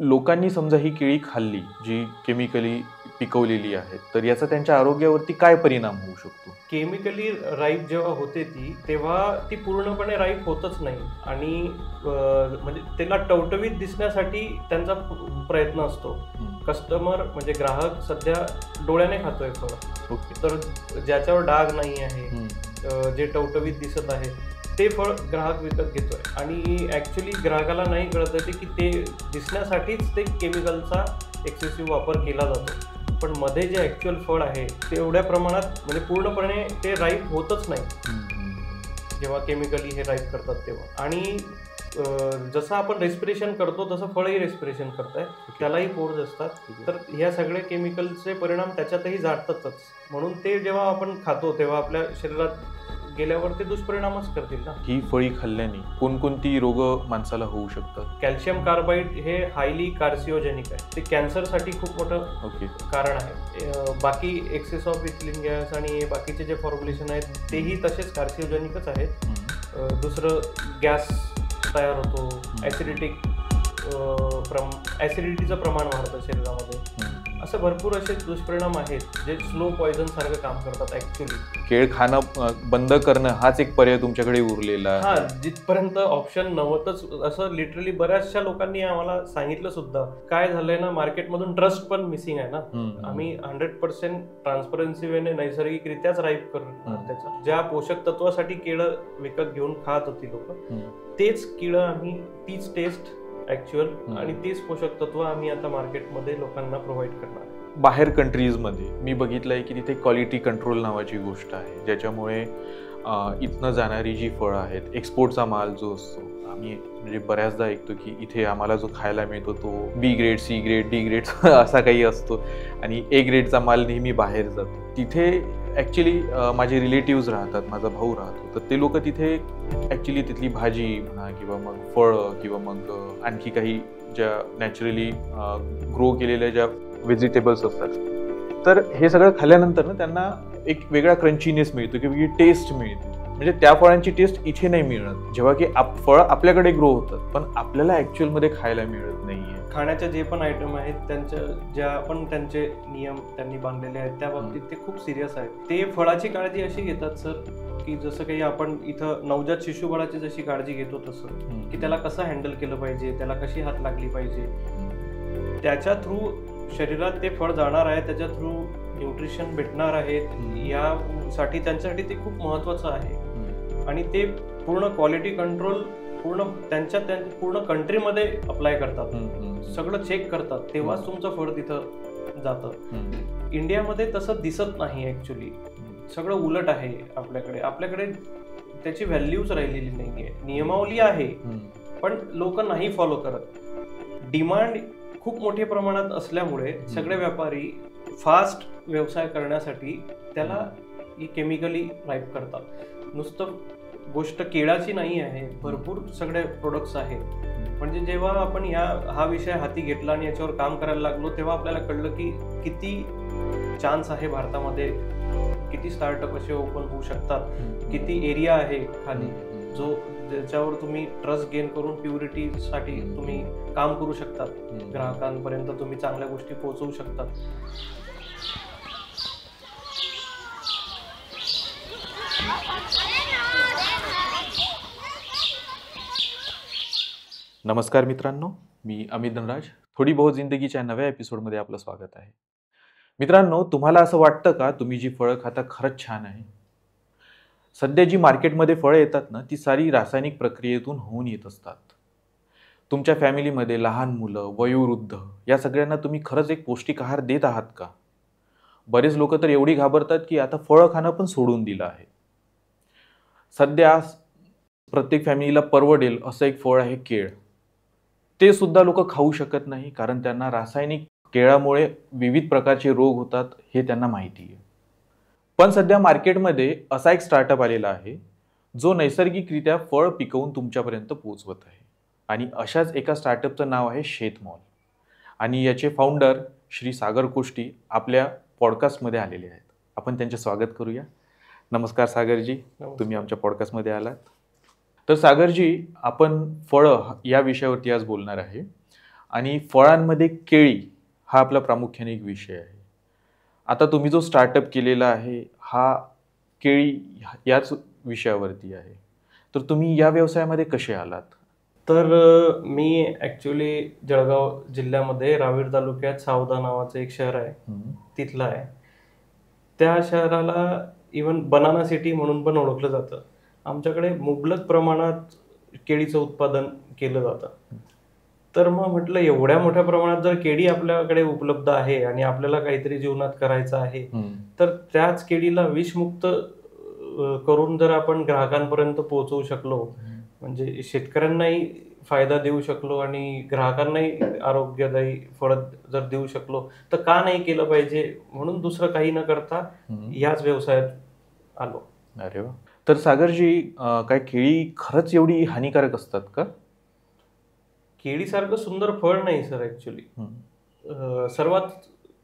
लोकांनी समजा ही केळी खाल्ली जी केमिकली पिकवलेली आहेत, तर याचा त्यांच्या आरोग्यावरती काय परिणाम होऊ शकतो? केमिकली राईप जेव्हा होते तेव्हा ती पूर्णपणे राईप होतच नाही आणि म्हणजे त्याला टवटवीत दिसण्यासाठी त्यांचा प्रयत्न असतो. कस्टमर म्हणजे ग्राहक सध्या डोळ्याने खातोय फळ. तर ज्याच्यावर डाग नाही आहे, जे टवटवीत दिसत आहे ते फळ ग्राहक विकत घेतोय आणि ऍक्च्युली ग्राहकाला नाही कळत आहे की ते दिसण्यासाठीच ते केमिकलचा एक्सेसिव्ह वापर केला जातो. पण मध्ये जे ऍक्च्युअल फळ आहे ते एवढ्या प्रमाणात म्हणजे पूर्णपणे ते राईप होतच नाही जेव्हा केमिकली हे राईप करतात तेव्हा. आणि जसं आपण रेस्पिरेशन करतो तसं फळही रेस्पिरेशन करताय, त्यालाही पोर्स असतात. तर ह्या सगळ्या केमिकलचे परिणाम त्याच्यातही जाणतातच. म्हणून ते जेव्हा आपण खातो तेव्हा आपल्या शरीरात गेल्यावर ते दुष्परिणामच करतील ना. ही फळी खाल्ल्याने कोणकोणती रोग माणसाला होऊ शकतात? कॅल्शियम कार्बाईड हे हायली कार्सिओजेनिक आहे. ते कॅन्सरसाठी खूप मोठं कारण आहे. बाकी एक्सेस ऑफ इथिलीन गॅस आणि बाकीचे जे फॉर्म्युलेशन आहेत तेही तसेच कार्सिओजेनिकच आहेत. दुसरं गॅस तयार होतो, ॲसिडिटीचं प्रमाण वाढतं शरीरामध्ये. असं भरपूर असे दुष्परिणाम आहेत जे स्लो पॉइझन सारखं काम करतात. ऍक्च्युली केळ खाणं बंद करणं हाच एक पर्याय तुमच्याकडे उरलेला आहे. हा, जिथपर्यंत ऑप्शन नव्हतंच असं लिटरली बऱ्याचशा लोकांनी आम्हाला सांगितलं सुद्धा. काय झालंय ना, मार्केटमधून ट्रस्ट पण मिसिंग आहे ना. आम्ही 100% ट्रान्सपरन्सी वेने नैसर्गिकरित्याच राईप करणार त्याचा. ज्या पोषक तत्वासाठी केळं विकत घेऊन खात होती लोक, तेच केळं आम्ही, तीच टेस्ट ऍक्च्युअल आणि तीच पोषक तत्व आम्ही आता मार्केटमध्ये लोकांना प्रोव्हाइड करणार. बाहेर कंट्रीजमध्ये मी बघितलंय की तिथे क्वालिटी कंट्रोल नावाची गोष्ट आहे, ज्याच्यामुळे इथनं जाणारी जी फळं आहेत, एक्सपोर्टचा माल जो असतो, आम्ही म्हणजे बऱ्याचदा ऐकतो की इथे आम्हाला जो खायला मिळतो तो B grade, C grade, D grade असा काही असतो आणि ए ग्रेडचा माल नेहमी बाहेर जातो. तिथे ॲक्च्युली माझे रिलेटिव्ज राहतात, माझा भाऊ राहतो, तर ते लोक तिथे ॲक्च्युली तिथली भाजी म्हणा किंवा मग फळं किंवा मग आणखी काही ज्या नॅचरली ग्रो केलेल्या ज्या व्हेजिटेबल्स असतात, तर हे सगळं खाल्ल्यानंतर ना त्यांना एक वेगळा क्रंचीनेस मिळतो किंवा वेगळी टेस्ट मिळते. म्हणजे त्या फळांची टेस्ट इथे नाही मिळत, जेव्हा की फळं आपल्याकडे ग्रो होतात पण आपल्याला ॲक्च्युअलमध्ये खायला मिळत नाहीये. खाण्याचे जे पण आयटम आहेत त्यांच्या ज्या पण त्यांचे नियम त्यांनी बांधलेले आहेत त्या बाबतीत ते खूप सिरियस आहेत. ते फळाची काळजी अशी घेतात सर की जसं काही आपण इथं नवजात शिशुबाळाची जशी काळजी घेतो तसं, की त्याला कसं हँडल केलं पाहिजे, त्याला कशी हात लागली पाहिजे, त्याच्या थ्रू शरीरात ते फळ जाणार आहे, त्याच्या थ्रू न्यूट्रिशन भेटणार आहेत, यासाठी त्यांच्यासाठी ते खूप महत्वाचं आहे. आणि ते पूर्ण क्वालिटी कंट्रोल त्यांच्या पूर्ण कंट्रीमध्ये अप्लाय करतात, सगळं चेक करतात, तेव्हाच तुमचं फळ तिथं जातं. इंडियामध्ये तसं दिसत नाही ऍक्च्युली, सगळं उलट आहे. आपल्याकडे त्याची व्हॅल्यूच राहिलेली नाहीये. नियमावली आहे पण लोक नाही फॉलो करत. डिमांड खूप मोठ्या प्रमाणात असल्यामुळे सगळे व्यापारी फास्ट व्यवसाय करण्यासाठी त्याला केमिकली राईप करतात. नुसतं गोष्ट केळाची नाही आहे, भरपूर सगळे प्रोडक्ट्स आहेत. म्हणजे जेव्हा आपण हा विषय हाती घेतला आणि याच्यावर काम करायला लागलो तेव्हा आपल्याला कळलं की किती चान्स आहे भारतामध्ये, किती स्टार्टअप असे ओपन होऊ शकतात, किती एरिया आहे खाली ज्याच्यावर तुम्ही ट्रस्ट गेन करून प्युरिटीसाठी तुम्ही काम करू शकतात, ग्राहकांपर्यंत तुम्ही चांगल्या गोष्टी पोहोचवू शकतात. नमस्कार मित्रांनो, मी अमित धनराज. थोडी बहुत जिंदगीच्या नव्या एपिसोडमध्ये आपलं स्वागत आहे. मित्रांनो, तुम्हाला असं वाटतं का तुम्ही जी फळं खाता खरंच छान आहे? सध्या जी मार्केटमध्ये फळं येतात ना, ती सारी रासायनिक प्रक्रियेतून होऊन येत असतात. तुमच्या फॅमिलीमध्ये लहान मुलं, वयोवृद्ध या सगळ्यांना तुम्ही खरंच एक पौष्टिक आहार देत आहात का? बरेच लोक तर एवढी घाबरतात की आता फळं खाणं पण सोडून दिलं आहे. सध्या प्रत्येक फॅमिलीला परवडेल असं एक फळ आहे केळ. ते सुद्धा लोक खाऊ शकत नाही, कारण त्यांना रासायनिक केळामुळे विविध प्रकारचे रोग होतात हे त्यांना माहिती आहे. पण सध्या मार्केटमध्ये असा एक स्टार्टअप आलेला आहे जो नैसर्गिकरित्या फळ पिकवून तुमच्यापर्यंत पोहोचवत आहे. आणि अशाच एका स्टार्टअपचं नाव आहे शेतमॉल. आणि याचे फाउंडर श्री सागर कोष्टी आपल्या पॉडकास्टमध्ये आलेले आहेत. आपण त्यांचे स्वागत करूया. नमस्कार सागरजी, तुम्ही आमच्या पॉडकास्टमध्ये आलात. तर सागरजी, आपण फळं या विषयावरती आज बोलणार आहे. आणि फळांमध्ये केळी हा आपला प्रामुख्याने एक विषय आहे. आता तुम्ही जो स्टार्टअप केलेला आहे हा केळी याच विषयावरती आहे. तर तुम्ही या व्यवसायामध्ये कसे आलात? तर मी ॲक्च्युली जळगाव जिल्ह्यामध्ये रावेर तालुक्यात सावदा नावाचं एक शहर आहे, तिथलं आहे. त्या शहराला इवन बनाना सिटी म्हणून पण ओळखलं जातं. आमच्याकडे मुबलक प्रमाणात केळीचं उत्पादन केलं जातं. तर मग म्हटलं एवढ्या मोठ्या प्रमाणात जर केळी आपल्याकडे उपलब्ध आहे आणि आपल्याला काहीतरी जीवनात करायचं आहे, तर त्याच केळीला विषमुक्त करून जर आपण ग्राहकांपर्यंत पोहोचवू शकलो, म्हणजे शेतकऱ्यांनाही फायदा देऊ शकलो आणि ग्राहकांनाही आरोग्यदायी फळं जर देऊ शकलो, तर का नाही केलं पाहिजे, म्हणून दुसरं काही न करता याच व्यवसायात आलो. अरे वा. तर सागरजी, काय केळी खरंच एवढी हानिकारक असतात का? केळीसारखं सुंदर फळ नाही सर ॲक्च्युली. सर्वात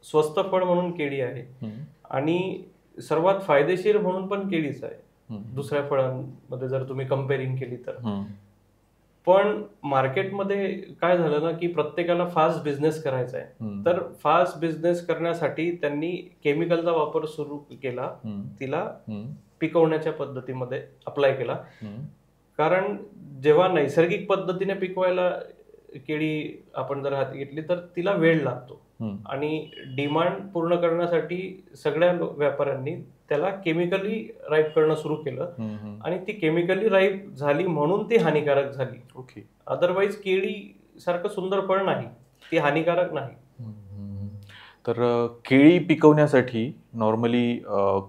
स्वस्त फळ म्हणून केळी आहे आणि सर्वात फायदेशीर म्हणून पण केळीच आहे दुसऱ्या फळांमध्ये जर तुम्ही कम्पेअरिंग केली तर. पण मार्केटमध्ये काय झालं ना, की प्रत्येकाला फास्ट बिझनेस करायचा आहे. तर फास्ट बिझनेस करण्यासाठी त्यांनी केमिकलचा वापर सुरू केला, तिला पिकवण्याच्या पद्धतीमध्ये अप्लाय केला. कारण जेव्हा नैसर्गिक पद्धतीने पिकवायला केळी आपण जर हाती घेतली तर तिला वेळ लागतो आणि डिमांड पूर्ण करण्यासाठी सगळ्या व्यापाऱ्यांनी त्याला केमिकली राईप करणं सुरू केलं आणि ती केमिकली राईप झाली म्हणून ती हानिकारक झाली. ओके. अदरवाईज केळी सारखं सुंदर फळ नाही, ती हानिकारक नाही. तर केळी पिकवण्यासाठी नॉर्मली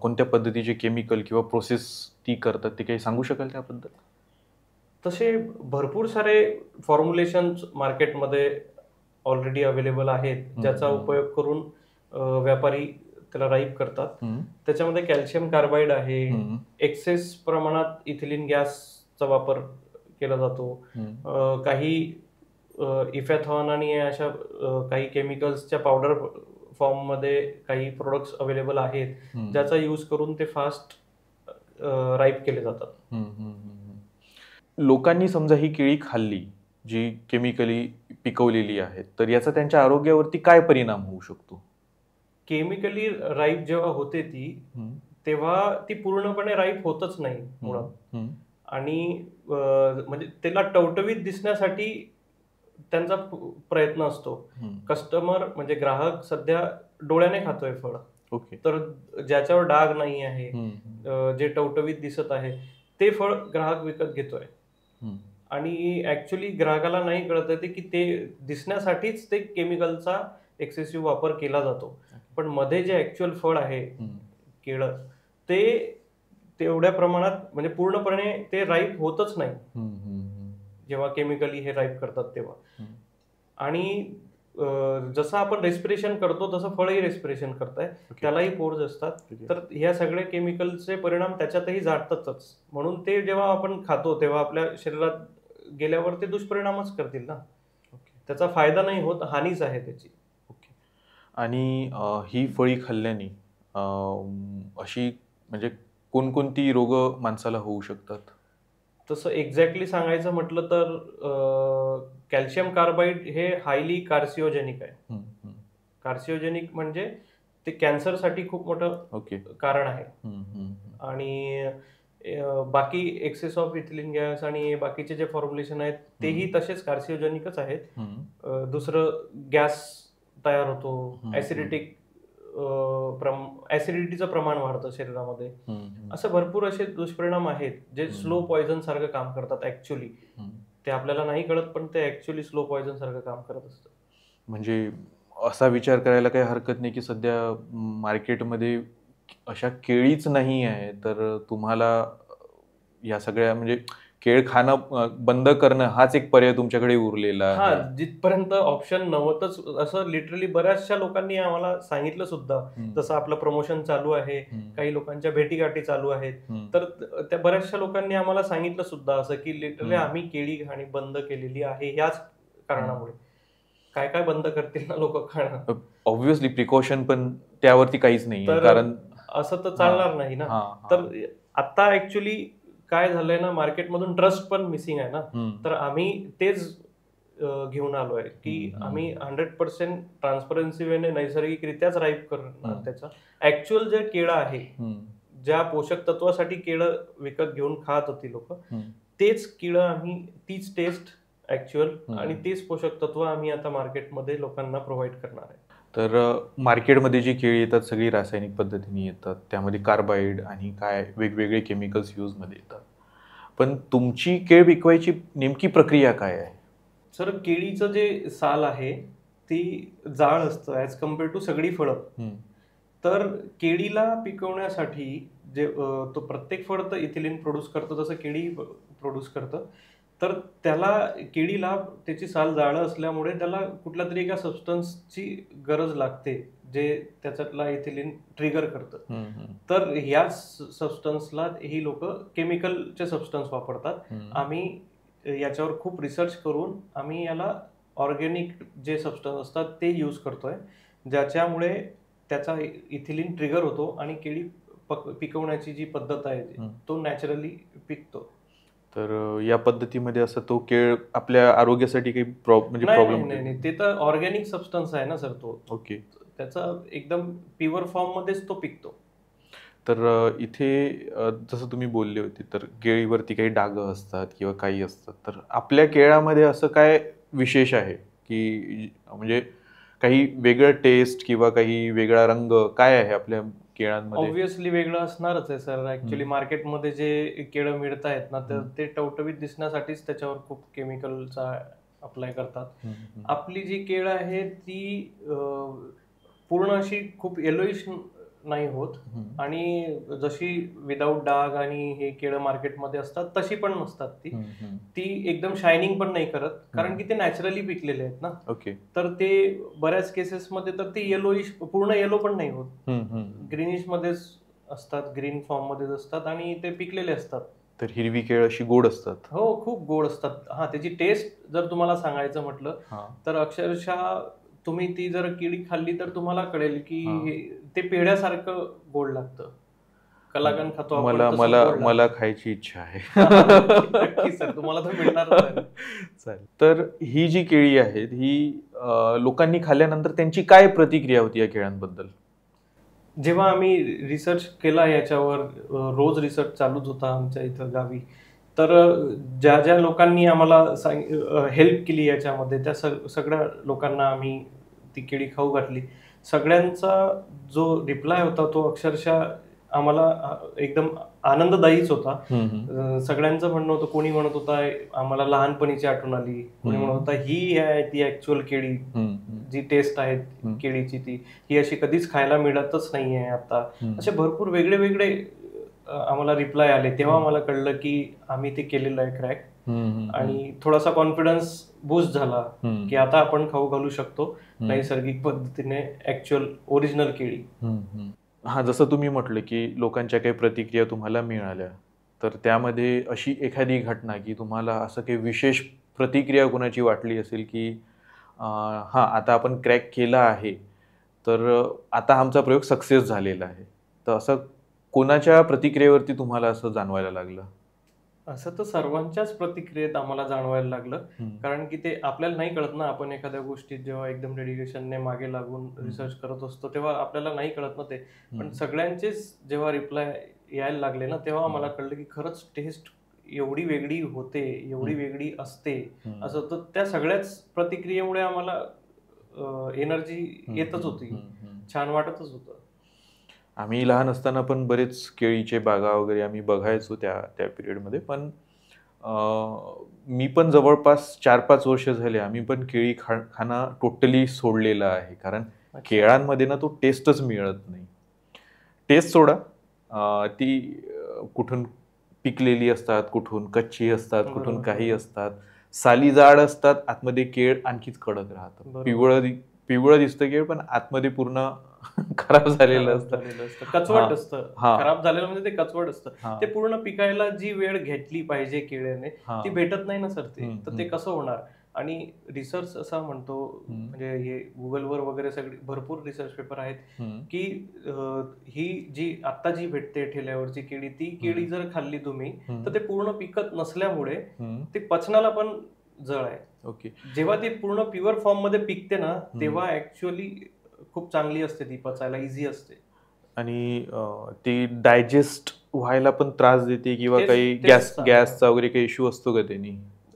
कोणत्या पद्धतीचे केमिकल किंवा प्रोसेस ती करतात ते काही सांगू शकाल त्याबद्दल? तसे भरपूर सारे फॉर्म्युलेशन्स मार्केटमध्ये ऑलरेडी अवेलेबल आहेत, ज्याचा उपयोग करून व्यापारी त्याला राईप करतात. त्याच्यामध्ये कॅल्शियम कार्बाईड आहे, एक्सेस प्रमाणात इथिलीन गॅसचा वापर केला जातो, काही इफॅथॉन आणि अशा काही केमिकल्सच्या पावडर फॉर्ममध्ये काही प्रोडक्ट्स अवेलेबल आहेत, ज्याचा यूज करून ते फास्ट राईप केले जातात. लोकांनी समजा ही केळी खाल्ली जी केमिकली पिकवलेली आहेत, तर याचा त्यांच्या आरोग्यावरती काय परिणाम होऊ शकतो? केमिकली राईप जेव्हा होते ती, तेव्हा ती पूर्णपणे राईप होतच नाही मुळात. आणि म्हणजे त्याला टवटवीत दिसण्यासाठी त्यांचा प्रयत्न असतो. कस्टमर म्हणजे ग्राहक सध्या डोळ्याने खातोय फळ. ओके. तर ज्याच्यावर डाग नाही आहे, जे टवटवीत दिसत आहे, ते फळ ग्राहक विकत घेतोय. आणि ऍक्च्युली ग्राहकाला नाही कळत आहे की ते दिसण्यासाठीच ते केमिकलचा एक्सेसिव्ह वापर केला जातो. पण मध्ये जे ऍक्च्युअल फळ आहे केळं, ते तेवढ्या प्रमाणात म्हणजे पूर्णपणे ते राईप होतच नाही जेव्हा केमिकली हे राईप करतात तेव्हा. आणि जसं आपण रेस्पिरेशन करतो तसं फळही रेस्पिरेशन करताय, त्यालाही पोर्स असतात. तर ह्या सगळ्या केमिकलचे परिणाम त्याच्यातही जाणतातच. म्हणून ते जेव्हा आपण खातो तेव्हा आपल्या शरीरात गेल्यावर ते दुष्परिणामच करतील ना. त्याचा फायदा नाही होत, हानीच आहे त्याची. ओके. आणि ही फळी खाल्ल्याने अशी म्हणजे कोणकोणती रोग माणसाला होऊ शकतात? तसं एक्झॅक्टली सांगायचं म्हटलं तर कॅल्शियम कार्बाईड हे हायली कार्सिओजेनिक आहे. कार्सिओजेनिक म्हणजे ते कॅन्सरसाठी खूप मोठं कारण आहे. आणि बाकी एक्सेस ऑफ इथिलीन गॅस आणि बाकीचे जे फॉर्म्युलेशन आहेत तेही तसेच कार्सिओजेनिकच आहेत. दुसरं गॅस तयार होतो, ऍसिडिटीचं प्रमाण वाढतं शरीरामध्ये. असं भरपूर असे दुष्परिणाम आहेत जे स्लो पॉइझन सारखं काम करतात ऍक्च्युली. ते आपल्याला नाही कळत पण ते ऍक्च्युली स्लो पॉइझन सारखं काम करत असतं. म्हणजे असा विचार करायला काही हरकत नाही की सध्या मार्केटमध्ये अशा केळीच नाही आहे, तर तुम्हाला या सगळ्या म्हणजे केळ खाणं बंद करणं हाच एक पर्याय तुमच्याकडे उरलेला आहे. हा, जिथपर्यंत ऑप्शन नव्हतंच असं लिटरली बऱ्याचशा लोकांनी आम्हाला सांगितलं सुद्धा. जसं आपलं प्रमोशन चालू आहे, काही लोकांच्या भेटीगाठी चालू आहेत, तर त्या बऱ्याचशा लोकांनी आम्हाला सांगितलं सुद्धा असं की लिटरली आम्ही केळी खाणी बंद केलेली आहे याच कारणामुळे. काय काय बंद करतील ना लोक खाणं. ऑब्व्हियसली प्रिकॉशन पण त्यावरती काहीच नाही, कारण असं तर चालणार नाही ना. तर आता ऍक्च्युली काय झालंय ना, मार्केटमधून ट्रस्ट पण मिसिंग आहे ना. तर आम्ही तेच घेऊन आलोय की हम्म. आम्ही 100% ट्रान्सपरन्सी वेने नैसर्गिकरित्याच राईप करणार हम्म. त्याचा. ऍक्च्युअल जे केळं आहे, ज्या पोषक तत्वासाठी केळं विकत घेऊन खात होती लोक, तेच केळं आम्ही, तीच टेस्ट ऍक्च्युअल आणि तेच पोषक तत्व आम्ही आता मार्केटमध्ये लोकांना प्रोव्हाइड करणार आहे. तर मार्केटमध्ये जी केळी येतात सगळी रासायनिक पद्धतीने येतात, त्यामध्ये कार्बाईड आणि काय वेगवेगळे केमिकल्स यूजमध्ये येतात. पण तुमची केळ पिकवायची नेमकी प्रक्रिया काय आहे? सर, केळीचं जे साल आहे ती जाड असतं ॲज कम्पेअर टू सगळी फळं. तर केळीला पिकवण्यासाठी जे तो प्रत्येक फळ तर इथिलिन प्रोड्यूस करतं, तसं केळी प्रोड्यूस करतं. तर त्याला, केळीला त्याची साल जाडं असल्यामुळे त्याला कुठल्या तरी एका सबस्टन्सची गरज लागते जे त्याच्यातला इथिलिन ट्रिगर करतं. तर ह्या सबस्टन्सला ही लोक केमिकलचे सबस्टन्स वापरतात. आम्ही याच्यावर खूप रिसर्च करून आम्ही याला ऑर्गॅनिक जे सबस्टन्स असतात ते यूज करतोय, ज्याच्यामुळे त्याचा इथिलिन ट्रिगर होतो आणि केळी पिकवण्याची जी पद्धत आहे तो नॅचरली पिकतो. तर या पद्धतीमध्ये असं तो केळ आपल्या आरोग्यासाठी काही म्हणजे प्रॉब्लेम नाही, ते तर ऑर्गॅनिक सबस्टन्स आहे ना सर तो. ओके. त्याचा एकदम प्युअर फॉर्म मध्येच तो पिकतो. तर इथे जसं तुम्ही बोलले होते, तर केळीवरती काही डागं असतात किंवा काही असतात, तर आपल्या केळामध्ये असं काय विशेष आहे की म्हणजे काही वेगळं टेस्ट किंवा काही वेगळा रंग काय आहे आपल्या केळांमध्ये? ऑब्व्हियसली वेगळं असणारच आहे सर. ऍक्च्युली मार्केटमध्ये जे केळं मिळत आहेत ना, तर ते टवटवीत दिसण्यासाठीच त्याच्यावर खूप केमिकलचा अप्लाय करतात. आपली जी केळं आहे ती पूर्ण अशी खूप येलोइश नाही होत आणि जशी विदाऊट डाग आणि हे केळं मार्केटमध्ये असतात तशी पण नसतात ती एकदम शायनिंग पण नाही करत, कारण की ते नॅचरली पिकलेले आहेत ना. ओके. तर ते बऱ्याच केसेसमध्ये तर ते येलोइश, पूर्ण येलो पण नाही होत, ग्रीनिश मध्येच असतात, ग्रीन फॉर्म मध्येच असतात आणि ते पिकलेले असतात. तर हिरवी केळ अशी गोड असतात? हो, खूप गोड असतात. हा, त्याची टेस्ट जर तुम्हाला सांगायचं म्हटलं तर अक्षरशः तुम्ही ती जर केळी खाल्ली तर तुम्हाला कळेल की ते पेढ्यासारखं गोड लागतं. कलाकंद खातो आपण तसं गोड लागतं. मला खायची इच्छा आहे. नक्की सर, तुम्हाला तर मिळणारच आहे. चालेल. तर ही जी केळी आहेत ही लोकांनी खाल्ल्यानंतर त्यांची काय प्रतिक्रिया होती या केळ्यांबद्दल? जेव्हा आम्ही रिसर्च केला याच्यावर, रोज रिसर्च चालूच होता आमच्या इथं गावी, तर ज्या ज्या लोकांनी आम्हाला हेल्प केली याच्यामध्ये, त्या सगळ्या लोकांना आम्ही ती केळी खाऊ घातली. सगळ्यांचा जो रिप्लाय होता तो अक्षरशः आम्हाला एकदम आनंददायीच होता. सगळ्यांचं म्हणणं होतं, कोणी म्हणत होता आम्हाला लहानपणीची आठवण आली, कोणी म्हणत होता ही आहे ती ऍक्च्युअल केळी, जी टेस्ट आहे केळीची ही अशी कधीच खायला मिळतच नाहीये आता. असे भरपूर वेगळे वेगळे आम्हाला रिप्लाय आले. तेव्हा आम्हाला कळलं की आम्ही ते केलेलं आहे क्रॅक, आणि थोडासा कॉन्फिडन्स बूस्ट झाला की आता आपण खाऊ घालू शकतो नैसर्गिक पद्धतीने ऍक्च्युअल ओरिजिनल केळी. हा, जसं तुम्ही म्हटलं की लोकांच्या काही प्रतिक्रिया तुम्हाला मिळाल्या, तर त्यामध्ये अशी एखादी घटना की तुम्हाला असं काही विशेष प्रतिक्रिया कोणाची वाटली असेल की हा, आता आपण क्रॅक केला आहे, तर आता आमचा प्रयोग सक्सेस झालेला आहे, तर असं कोणाच्या प्रतिक्रियेवरती तुम्हाला असं जाणवायला लागलं? असं तर सर्वांच्याच प्रतिक्रियेत आम्हाला जाणवायला लागलं, कारण की ते आपल्याला नाही कळत ना, आपण एखाद्या गोष्टीत जेव्हा एकदम डेडिकेशनने मागे लागून रिसर्च करत असतो तेव्हा आपल्याला नाही कळत ना ते. पण सगळ्यांचेच जेव्हा रिप्लाय यायला लागले ना, तेव्हा आम्हाला कळलं की खरंच टेस्ट एवढी वेगळी होते, एवढी वेगळी असते असं. तर त्या सगळ्याच प्रतिक्रियेमुळे आम्हाला एनर्जी येतच होती, छान वाटतच होतं. आम्ही लहान असताना पण बरेच केळीचे बागा वगैरे आम्ही बघायचो त्या पिरियडमध्ये. पण मी पण जवळपास 4-5 वर्ष झाले आम्ही पण केळी खाणं टोटली सोडलेलं आहे, कारण केळांमध्ये ना तो टेस्टच मिळत नाही. टेस्ट सोडा, ती कुठून पिकलेली असतात, कुठून कच्ची असतात, कुठून काही असतात, साली जाड असतात, आतमध्ये केळ आणखीच कडक राहतं. पिवळं दिसतं केळ, पण आतमध्ये पूर्ण खराब झालेलं असतं, कचवट असतं. खराब झालेलं म्हणजे ते कचवट असतं. ते पूर्ण पिकायला जी वेळ घेतली पाहिजे केळ्याने ती भेटत नाही ना सर. तर ते कसं होणार? आणि रिसर्च असा म्हणतो, म्हणजे हे गुगलवर वगैरे सगळे भरपूर रिसर्च पेपर आहेत की ही जी आता जी भेटते ठेल्यावरची केळी, ती केळी जर खाल्ली तुम्ही तर ते पूर्ण पिकत नसल्यामुळे ते पचनाला पण जळ आहे. ओके. जेव्हा ती पूर्ण प्युअर फॉर्म मध्ये पिकते ना, तेव्हा ऍक्च्युअली खूप चांगली असते, ती पचायला इझी असते. आणि ती डायजेस्ट व्हायला पण त्रास देते किंवा काही तेच गॅसचा वगैरे काही इश्यू असतो का त्यांनी?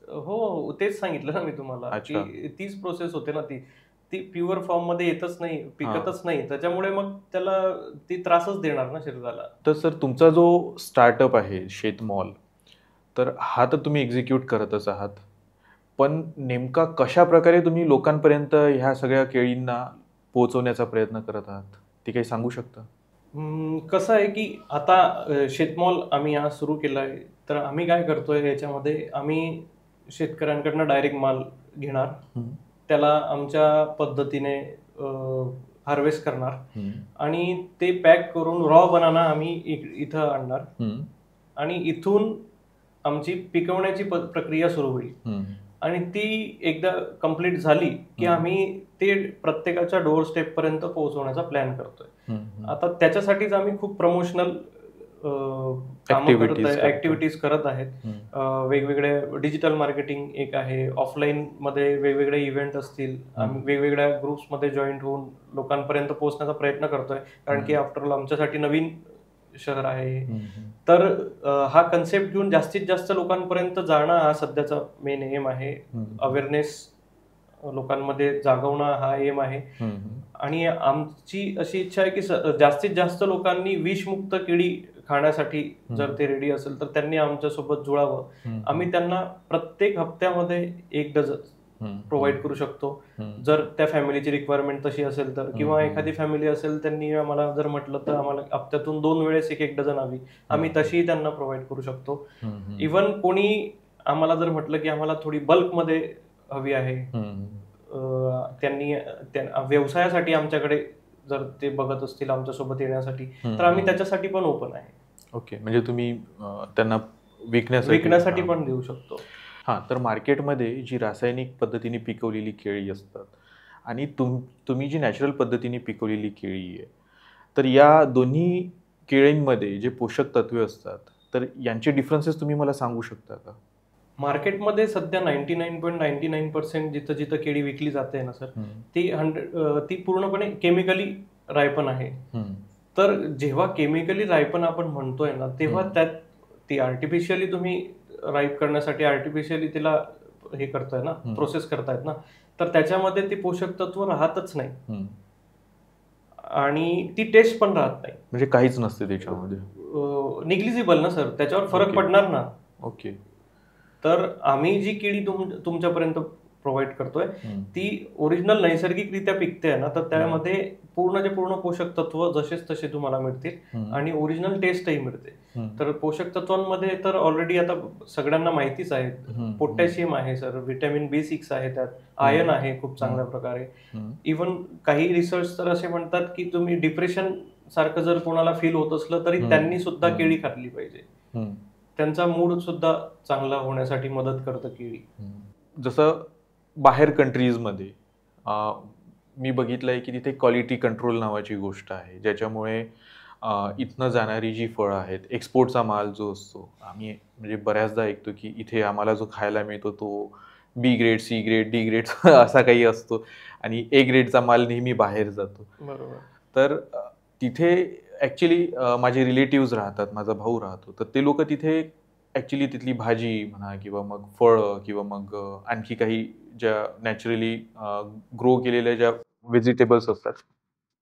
हो, तेच सांगितलं ना मी तुम्हाला, अच्छा. की तीच प्रोसेस होते ना, ती ती प्युअर फॉर्म मध्ये येतच नाही, पिकतच नाही, त्याच्यामुळे मग त्याला ती त्रासच देणार ना शरीराला. तर सर तुमचा जो स्टार्टअप आहे शेतमॉल, तर हा तर तुम्ही एक्झिक्यूट करतच आहात. पण नेमका कशा प्रकारे तुम्ही लोकांपर्यंत ह्या सगळ्या केळींना पोहोचवण्याचा प्रयत्न करत आहात? ते काही सांगू शकता? कसं आहे की आता शेतमॉल आम्ही आज सुरू केला आहे, तर आम्ही काय करतोय याच्यामध्ये, आम्ही शेतकऱ्यांकडनं डायरेक्ट माल घेणार, त्याला आमच्या पद्धतीने हार्वेस्ट करणार आणि ते पॅक करून रॉ बनाना आम्ही इथं आणणार आणि इथून आमची पिकवण्याची प्रक्रिया सुरू होईल आणि ती एकदा कंप्लीट झाली की आम्ही ते प्रत्येकाच्या डोअर स्टेप पर्यंत पोहोचवण्याचा प्लॅन करतोय. आता त्याच्यासाठीच आम्ही खूप प्रमोशनल ऍक्टिव्हिटीज करत आहेत. वेगवेगळे डिजिटल मार्केटिंग एक आहे, ऑफलाईन मध्ये वेगवेगळे इव्हेंट असतील, आम्ही वेगवेगळ्या ग्रुप्स मध्ये जॉईंट होऊन लोकांपर्यंत पोहोचण्याचा प्रयत्न करतोय, कारण की आफ्टर ऑल आमच्यासाठी नवीन शहर आहे. तर हा कन्सेप्ट घेऊन जास्तीत जास्त लोकांपर्यंत जाणं हा सध्याचा मेन एम आहे. अवेअरनेस लोकांमध्ये जागवणं हा एम आहे आणि आमची अशी इच्छा आहे की जास्तीत जास्त लोकांनी विषमुक्त केळी खाण्यासाठी जर ते रेडी असेल तर त्यांनी आमच्यासोबत जुळावं. आम्ही त्यांना प्रत्येक हप्त्यामध्ये 1 डझन प्रोव्हाइड करू शकतो, जर त्या फॅमिलीची रिक्वायरमेंट तशी असेल तर, किंवा एखादी फॅमिली असेल त्यांनी आम्हाला जर म्हटलं तर आम्हाला हप्त्यातून 2 वेळेस 1 डझन हवी, आम्ही तशीही त्यांना प्रोव्हाइड करू शकतो. इव्हन कोणी आम्हाला जर म्हटलं की आम्हाला थोडी बल्कमध्ये हवी आहे, त्यांनी व्यवसायासाठी आमच्याकडे जर ते बघत असतील आमच्यासोबत येण्यासाठी, तर आम्ही त्याच्यासाठी पण ओपन आहे. ओके, म्हणजे तुम्ही त्यांना विकण्यासाठी पण देऊ शकतो. हां, तर मार्केटमध्ये जी रासायनिक पद्धतीने पिकवलेली केळी असतात आणि तुम्ही जी नॅचरल पद्धतीने पिकवलेली केळी आहे, तर या दोन्ही केळींमध्ये जे पोषक तत्वे असतात, तर यांचे डिफरन्सेस तुम्ही मला सांगू शकता का? मार्केटमध्ये सध्या 99.99% जिथं जिथं केळी विकली जाते ना सर, ती पूर्णपणे केमिकली रायपन आहे. तर जेव्हा केमिकली रायपन आपण म्हणतोय ना, तेव्हा त्यात ती आर्टिफिशियली तुम्ही राईप करण्यासाठी आर्टिफिशियली तिला हे करताय ना, प्रोसेस करतायत ना, तर त्याच्यामध्ये ती पोषक तत्व राहतच नाही आणि ती टेस्ट पण राहत नाही. म्हणजे काहीच नसते त्याच्यामध्ये, निग्लिजिबल ना सर, त्याच्यावर फरक पडणार ना. ओके. तर आम्ही जी केळी तुमच्यापर्यंत प्रोव्हाइड करतोय ती ओरिजिनल नैसर्गिकरित्या पिकते ना, तर त्यामध्ये पूर्ण पोषक तत्व जसेच तसे तुम्हाला मिळतील आणि ओरिजिनल टेस्टही मिळते. तर पोषक तत्वांमध्ये तर ऑलरेडी आता सगळ्यांना माहितीच आहे, पोटॅशियम आहे सर, व्हिटॅमिन B6 आहे, त्यात आयर्न आहे खूप चांगल्या प्रकारे. इव्हन काही रिसर्च तर असे म्हणतात की तुम्ही डिप्रेशन सारखं जर कोणाला फील होत असलं तरी त्यांनी सुद्धा केळी खाल्ली पाहिजे, त्यांचा मूड सुद्धा चांगला होण्यासाठी मदत करतं केळी. जसं बाहेर कंट्रीजमध्ये मी बघितलंय की तिथे क्वालिटी कंट्रोल नावाची गोष्ट आहे, ज्याच्यामुळे इथनं जाणारी जी फळं आहेत, एक्सपोर्टचा माल जो असतो, आम्ही म्हणजे बऱ्याचदा ऐकतो की इथे आम्हाला जो खायला मिळतो तो B grade, C grade, D grade असा काही असतो आणि A ग्रेडचा माल नेहमी बाहेर जातो. बरोबर. तर तिथे ॲक्च्युली माझे रिलेटिव्ज राहतात, माझा भाऊ राहतो, तर ते लोक तिथे ॲक्च्युली तिथली भाजी म्हणा किंवा मग फळं किंवा मग आणखी काही ज्या नॅचरली ग्रो केलेल्या ज्या व्हेजिटेबल्स असतात,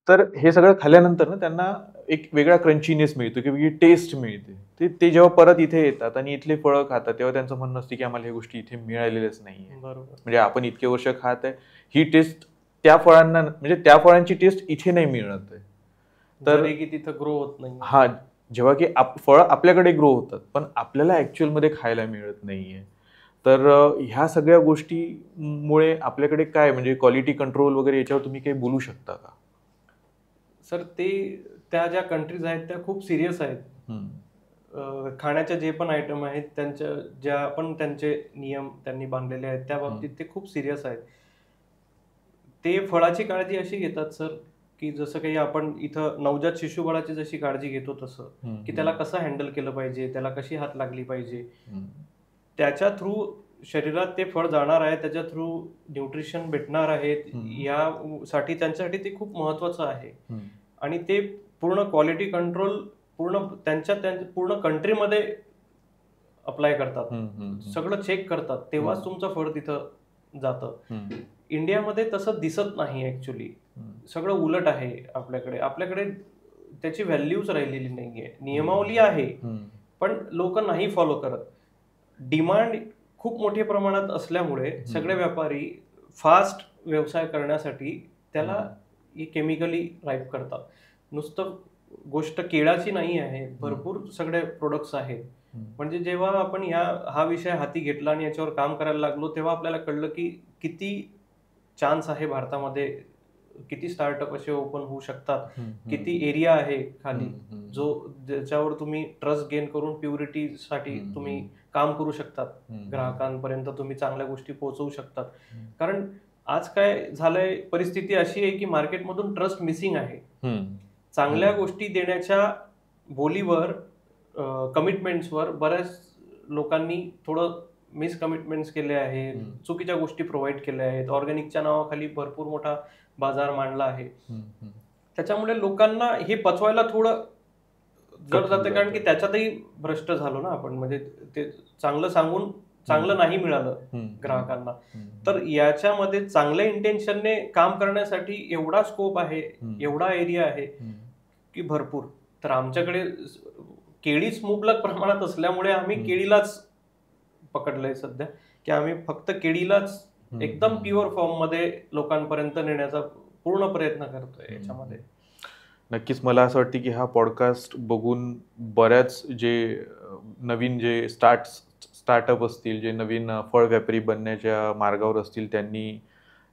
तर हे सगळं खाल्ल्यानंतर ना त्यांना एक वेगळा क्रंचीनेस मिळतो किंवा वेगळी टेस्ट मिळते. ते जेव्हा परत इथे येतात आणि इथले फळं खातात तेव्हा त्यांचं म्हणणं असतं की आम्हाला ह्या गोष्टी इथे मिळालेल्याच नाही आहे. बरोबर. म्हणजे आपण इतके वर्ष खात आहे, ही टेस्ट त्या फळांना, म्हणजे त्या फळांची टेस्ट इथे नाही मिळत आहे. तर की तिथं ग्रो होत नाही. हा, जेव्हा की फळं आपल्याकडे ग्रो होतात पण आपल्याला ऍक्च्युअलमध्ये खायला मिळत नाहीये. तर ह्या सगळ्या गोष्टीमुळे आपल्याकडे काय, म्हणजे क्वालिटी कंट्रोल वगैरे याच्यावर तुम्ही काही बोलू शकता का? सर, त्या ज्या कंट्रीज आहेत त्या खूप सिरियस आहेत. खाण्याचे जे पण आयटम आहेत त्यांचे नियम त्यांनी बांधलेले आहेत, त्या बाबतीत ते खूप सिरियस आहेत. ते फळाची काळजी अशी घेतात सर की जसं काही आपण इथं नवजात शिशुबाळाची जशी काळजी घेतो तसं, की त्याला कसं हँडल केलं पाहिजे, त्याला कशी हात लागली पाहिजे, त्याच्या थ्रू शरीरात ते फळ जाणार आहे, त्याच्या थ्रू न्यूट्रिशन भेटणार आहे, यासाठी त्यांच्यासाठी ते खूप महत्वाचं आहे. आणि ते पूर्ण क्वालिटी कंट्रोल त्यांच्या पूर्ण कंट्रीमध्ये अप्लाय करतात, सगळं चेक करतात, तेव्हाच तुमचं फळ तिथं जातं. इंडियामध्ये तसं दिसत नाही ऍक्च्युली, सगळं उलट आहे. आपल्याकडे त्याची व्हॅल्यूच राहिलेली नाहीये. नियमावली आहे पण लोक नाही फॉलो करत. डिमांड खूप मोठ्या प्रमाणात असल्यामुळे सगळे व्यापारी फास्ट व्यवसाय करण्यासाठी त्याला केमिकली राईप करतात. नुसतं गोष्ट केळाची नाही आहे, भरपूर सगळे प्रोडक्ट्स आहेत. म्हणजे जेव्हा आपण हा विषय हाती घेतला आणि याच्यावर काम करायला लागलो, तेव्हा आपल्याला कळलं की किती चान्स आहे भारतामध्ये, किती स्टार्टअप असे ओपन होऊ शकतात, किती एरिया आहे खाली ज्याच्यावर तुम्ही ट्रस्ट गेन करून प्युरिटीसाठी तुम्ही काम करू शकतात, ग्राहकांपर्यंत तुम्ही चांगल्या गोष्टी पोहोचवू शकतात. कारण आज काय झालंय, परिस्थिती अशी आहे की मार्केटमधून ट्रस्ट मिसिंग आहे. चांगल्या गोष्टी देण्याच्या बोलीवर, कमिटमेंट्सवर बऱ्याच लोकांनी थोडं मिसकमिटमेंट्स केले आहेत, चुकीच्या गोष्टी प्रोव्हाइड केल्या आहेत, ऑर्गॅनिकच्या नावाखाली भरपूर मोठा बाजार मांडला आहे. त्याच्यामुळे लोकांना हे पचवायला थोडं जड जातं, कारण की त्याच्यातही भ्रष्ट झालो ना आपण. म्हणजे ते चांगलं सांगून चांगलं नाही मिळालं ग्राहकांना. तर याच्यामध्ये चांगल्या इंटेन्शनने काम करण्यासाठी एवढा स्कोप आहे, एवढा एरिया आहे की भरपूर. तर आमच्याकडे केळीच मुबलक प्रमाणात असल्यामुळे आम्ही केळीलाच पकडलंय सध्या, की आम्ही फक्त केळीलाच एकदम प्युअर फॉर्म मध्ये लोकांपर्यंत नेण्याचा पूर्ण प्रयत्न करतोय याच्यामध्ये. नक्कीच मला असं वाटतं की हा पॉडकास्ट बघून बऱ्याच जे नवीन जे स्टार्टअप असतील, जे नवीन फळ व्यापारी बनण्याच्या मार्गावर असतील, त्यांनी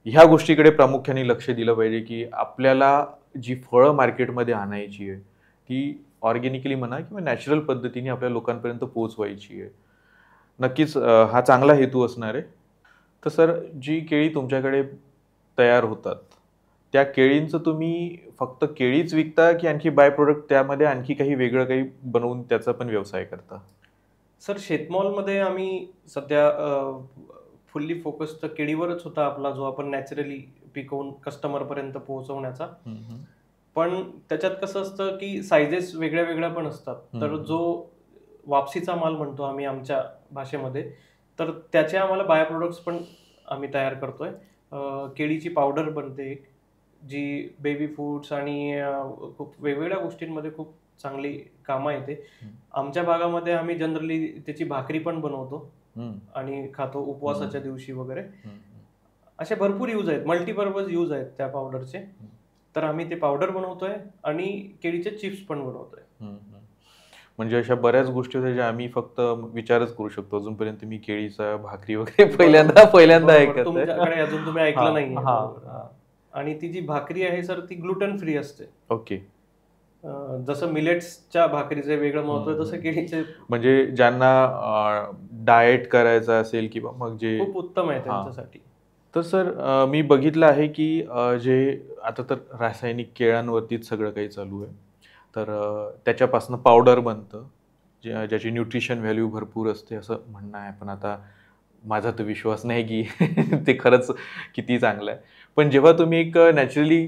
ह्या गोष्टीकडे प्रामुख्याने लक्ष दिलं पाहिजे की आपल्याला जी फळं मार्केटमध्ये आणायची आहे ती ऑर्गॅनिकली म्हणा किंवा नॅचरल पद्धतीने आपल्या लोकांपर्यंत पोहोचवायची आहे. नक्कीच हा चांगला हेतू असणार आहे. तर सर, जी केळी तुमच्याकडे तयार होतात त्या केळींचं तुम्ही फक्त केळीच विकता की आणखी बाय प्रोडक्ट त्यामध्ये आणखी काही वेगळं काही बनवून त्याचा पण व्यवसाय करता? सर, शेतमॉलमध्ये आम्ही सध्या फुल्ली फोकस तर केळीवरच होता आपला, जो आपण नॅचरली पिकवून कस्टमरपर्यंत पोहोचवण्याचा. पण त्याच्यात कसं असतं की सायझेस वेगळ्या वेगळ्या पण असतात. तर जो वापसीचा माल म्हणतो आम्ही आमच्या भाषेमध्ये, तर त्याचे आम्हाला बाय प्रोडक्ट्स पण आम्ही तयार करतोय. केळीची पावडर बनते जी बेबी फूड्स आणि खूप वेगवेगळ्या गोष्टींमध्ये खूप चांगली कामं येते. आमच्या भागामध्ये आम्ही जनरली त्याची भाकरी पण बनवतो आणि खातो उपवासाच्या दिवशी वगैरे. असे भरपूर यूज आहेत, मल्टीपर्पज यूज आहेत त्या पावडरचे. तर आम्ही ते पावडर बनवतोय आणि केळीचे चिप्स पण बनवतोय. म्हणजे अशा बऱ्याच गोष्टी होत्या ज्या आम्ही फक्त विचारच करू शकतो. अजूनपर्यंत मी केळीचा भाकरी वगैरे पहिल्यांदा ऐकत. तुमच्याकडे अजून तुम्ही ऐकलं नाही. आणि ती जी भाकरी आहे सर, ती ग्लुटन फ्री असते. ओके. जसं मिलेट्सच्या भाकरीचे वेगळं महत्व आहे, तसं केळीचे म्हणजे ज्यांना डाएट करायचा असेल किंवा मग जे खूप उत्तम आहे त्यांच्यासाठी. तर सर, मी बघितलं आहे की जे आता तर रासायनिक केळांवरतीच सगळं काही चालू आहे. तर त्याच्यापासून पावडर बनतं ज्याची न्यूट्रिशन व्हॅल्यू भरपूर असते असं म्हणणं आहे. पण आता माझा तर विश्वास नाही की ते खरंच किती चांगलं आहे. पण जेव्हा तुम्ही एक नॅचरली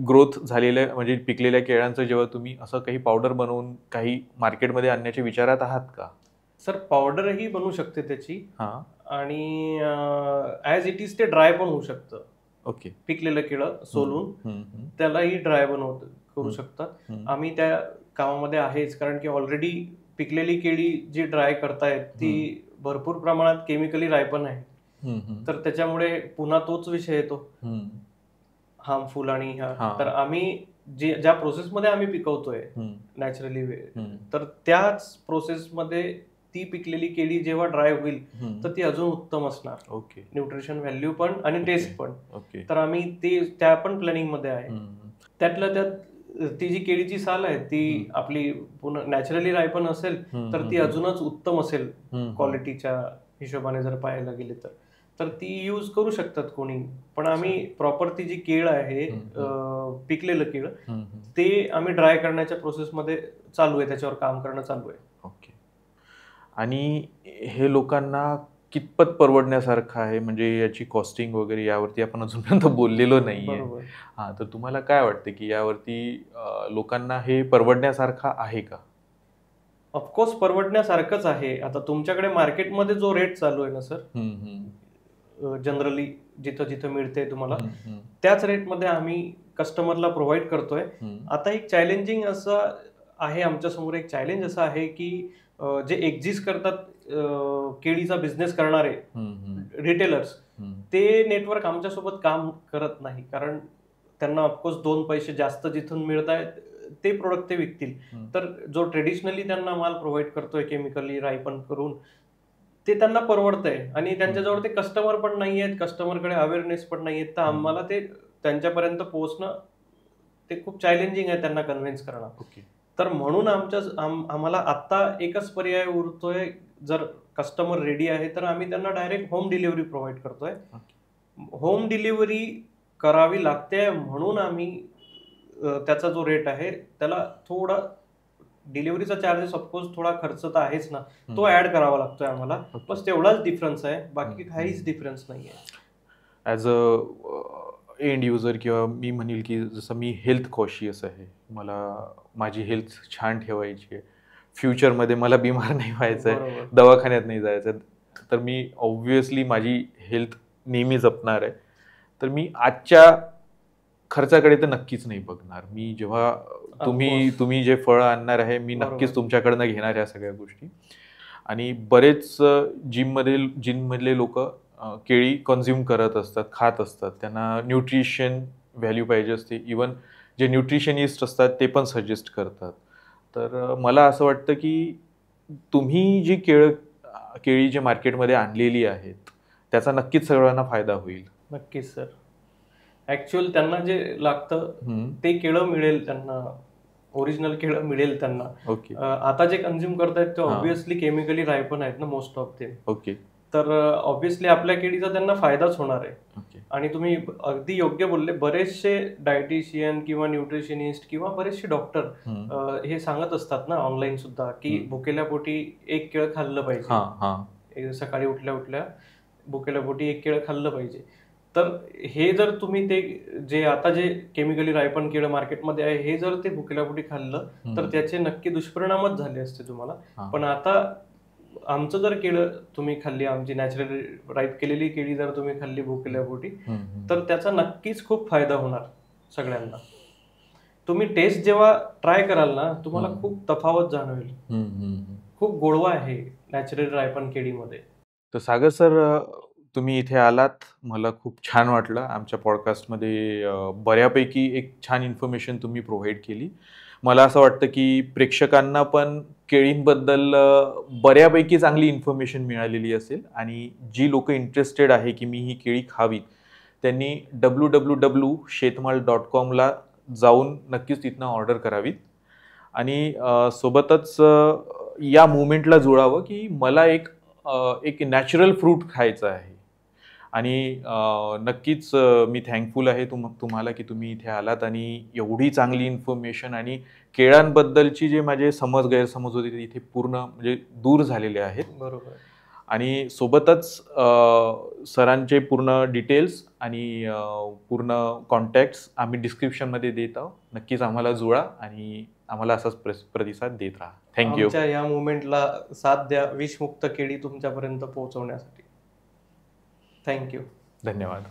ग्रोथ झालेल्या म्हणजे पिकलेल्या केळांचं जेव्हा तुम्ही असं काही पावडर बनवून काही मार्केटमध्ये आणण्याच्या विचारात आहात का? सर, पावडरही बनवू शकते त्याची. आणि ॲज इट इज ते ड्राय पण होऊ शकतं. ओके. पिकलेलं केळं सोलून त्यालाही ड्राय करू शकतात. आम्ही त्या कामामध्ये आहेच, कारण की ऑलरेडी पिकलेली केळी जी ड्राय करतायत ती भरपूर प्रमाणात केमिकली रायपन आहे. तर त्याच्यामुळे पुन्हा तोच विषय येतो हार्मफुल. आणि तर आम्ही ज्या प्रोसेसमध्ये आम्ही पिकवतोय नॅचरली, तर त्याच प्रोसेसमध्ये ती पिकलेली केळी जेव्हा ड्राय होईल तर ती अजून उत्तम असणार. ओके. न्यूट्रिशन व्हॅल्यू पण आणि टेस्ट पण. ओके. तर आम्ही त्या पण प्लॅनिंग मध्ये आहे. त्यातल्या त्यात ती जी केळीची साल आहे ती आपली पुन्हा नॅचरली रायपन असेल तर ती अजूनच उत्तम असेल क्वालिटीच्या हिशोबाने जर पाहायला गेले तर ती यूज करू शकतात कोणी. पण आम्ही प्रॉपर ती जी केळ आहे, पिकलेलं केळ, ते आम्ही ड्राय करण्याच्या प्रोसेसमध्ये चालू आहे, त्याच्यावर काम करणं चालू आहे. ओके. आणि हे लोकांना कितपत परवडण्यासारखं आहे, म्हणजे याची कॉस्टिंग वगैरे यावरती आपण अजूनपर्यंत बोललेलो नाहीये. बरोबर. हां, तर तुम्हाला काय वाटतं की यावरती लोकांना हे परवडण्यासारखं आहे का? ऑफकोर्स परवडण्यासारखंच आहे. आता तुमच्याकडे मार्केटमध्ये जो रेट चालू आहे ना सर, हं, हं. जनरली जिथं जिथं मिळते तुम्हाला, हं, हं. त्याच रेटमध्ये आम्ही कस्टमरला प्रोव्हाइड करतोय. हं. आता एक चॅलेंजिंग असं आहे, आमच्यासमोर एक चॅलेंज असं आहे की जे एक्झिस्ट करतात केळीचा बिझनेस करणारे हं, हं. रिटेलर्स, हं. ते नेटवर्क आमच्यासोबत काम करत नाही. कारण त्यांना ऑफकोर्स 2 पैसे जास्त जिथून मिळत आहेत ते प्रोडक्ट ते विकतील. हं. तर जो ट्रेडिशनली त्यांना माल प्रोव्हाइड करतोय केमिकली रायपन करून, ते त्यांना परवडतंय आणि त्यांच्याजवळ ते कस्टमर पण नाही आहेत, कस्टमरकडे अवेअरनेस पण नाही आहेत. तर आम्हाला ते त्यांच्यापर्यंत पोहोचणं ते खूप चॅलेंजिंग आहे त्यांना कन्व्हिन्स करणं. ओके. तर म्हणून आम्हाला आत्ता एकच पर्याय उरतोय, जर कस्टमर रेडी आहे तर आम्ही त्यांना डायरेक्ट होम डिलिव्हरी प्रोव्हाइड करतोय. होम डिलिव्हरी करावी लागते म्हणून आम्ही त्याचा जो रेट आहे त्याला थोडा डिलिव्हरीचा चार्जेस ऑफकोर्स थोडा खर्च तर आहेच ना, तो ऍड करावा लागतोय आम्हाला. बस तेवढाच डिफरन्स आहे, बाकी काहीच डिफरन्स नाहीये. ॲज अ एंड युजर किंवा मी म्हणेल की जसं मी हेल्थ कॉशियस आहे, मला माझी हेल्थ छान ठेवायची आहे, फ्युचरमध्ये मला बिमार नाही व्हायचं आहे, बरोबर. दवाखान्यात नाही जायचं आहे, तर मी ऑब्व्हियसली माझी हेल्थ नेहमी जपणार आहे. तर मी आजच्या खर्चाकडे तर नक्कीच नाही बघणार. मी जेव्हा course. तुम्ही जे फळं आणणार आहे, मी बरोबर. नक्कीच तुमच्याकडनं घेणार या सगळ्या गोष्टी. आणि बरेच जिममधले लोकं केळी कन्झ्युम करत असतात, खात असतात. त्यांना न्यूट्रिशन व्हॅल्यू पाहिजे असते. इवन जे न्यूट्रिशनिस्ट असतात ते पण सजेस्ट करतात. तर मला असं वाटतं की तुम्ही जी केळी जे मार्केटमध्ये आणलेली आहेत, त्याचा नक्कीच सगळ्यांना फायदा होईल. नक्कीच सर. ऍक्च्युअल त्यांना जे लागतं ते केळं मिळेल त्यांना, ओरिजिनल केळं मिळेल त्यांना. ओके. आता जे कन्झ्युम करतायत ते हां. ऑब्व्हियसली केमिकली रायपन आहेत ना मोस्ट ऑफ ते. ओके. तर ऑब्व्हियसली आपल्या केळीचा त्यांना फायदाच होणार आहे. ओके. आणि तुम्ही अगदी योग्य बोलले, बरेचसे डायटिशियन किंवा न्यूट्रिशनिस्ट किंवा बरेचसे डॉक्टर हे सांगत असतात ना ऑनलाईन सुद्धा की भुकेल्या पोटी एक केळं खाल्लं पाहिजे. हां, हां. सकाळी उठल्या उठल्या भुकेल्या पोटी एक केळं खाल्लं पाहिजे. तर हे जर तुम्ही ते जे आता जे केमिकली रायपन केळं मार्केटमध्ये आहे, हे जर ते भुकेल्या पोटी खाल्लं तर त्याचे नक्की दुष्परिणामच झाले असते तुम्हाला. पण आता आमचं जर केळं तुम्ही खाल्ली, आमची नॅचरली राईप केलेली केळी जर तुम्ही खाल्ली भुकेल्या पोटी, तर त्याचा नक्कीच खूप फायदा होणार सगळ्यांना. तुम्ही टेस्ट जेव्हा ट्राय कराल ना, तुम्हाला खूप तफावत जाणवेल. खूप गोडवा आहे नॅचरल रायपन केळीमध्ये. तर सागर सर, तुम्ही इथे आलात, मला खूप छान वाटलं. आमच्या पॉडकास्टमध्ये बऱ्यापैकी एक छान इन्फॉर्मेशन तुम्ही प्रोव्हाइड केली. मला असं वाटतं की प्रेक्षकांना पण केळींबद्दल बऱ्यापैकी चांगली इन्फॉर्मेशन मिळालेली असेल आणि जी लोकं इंटरेस्टेड आहे की मी ही केळी खावीत, त्यांनी www.shetmal.com जाऊन नक्कीच तिथनं ऑर्डर करावीत. आणि सोबतच या मुवमेंटला जुळावं की मला एक नॅचरल फ्रूट खायचं आहे. आणि नक्कीच मी थँकफुल आहे तुम्हाला की तुम्ही इथे आलात आणि एवढी चांगली इन्फॉर्मेशन आणि केळांबद्दलची जे माझे गैरसमज होते ते इथे पूर्ण म्हणजे दूर झालेले आहेत. बरोबर. आणि सोबतच सरांचे पूर्ण डिटेल्स आणि पूर्ण कॉन्टॅक्ट्स आम्ही डिस्क्रिप्शनमध्ये देत आहोत. नक्कीच आम्हाला जुळा आणि आम्हाला असाच प्रतिसाद देत राहा. थँक्यू. आमच्या या मुवमेंटला साथ द्या, विषमुक्त केळी तुमच्यापर्यंत पोहोचवण्यासाठी. थँक्यू. धन्यवाद.